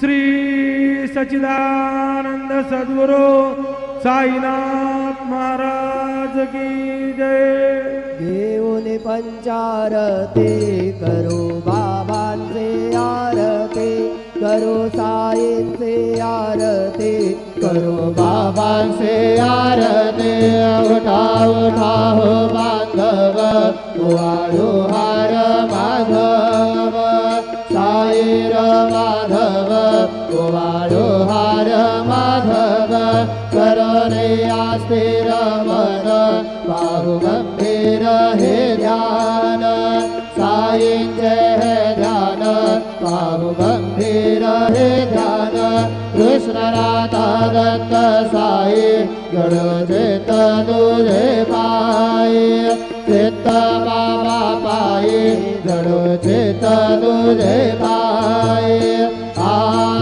श्री सच्चिदानंद सद्गुरु साईनाथ महाराज की जय। देऊने पंचारती करो बाबांचे आरती, करो साईंचे आरती, करो बाबांचे आरती। उठा उठा हो बांधव वाळू हार माधव, साईर माधव वाळू हार माधव। करणे आस्थिर मन पाहु गंभीर हे ध्यान, साईंचे हे ध्यान पाहु गंभीर हे ध्यान। कृष्ण राधा दत्त साई गणचित तुझे पायी, चित्त बाबा पायी गणचित तुझे पायी।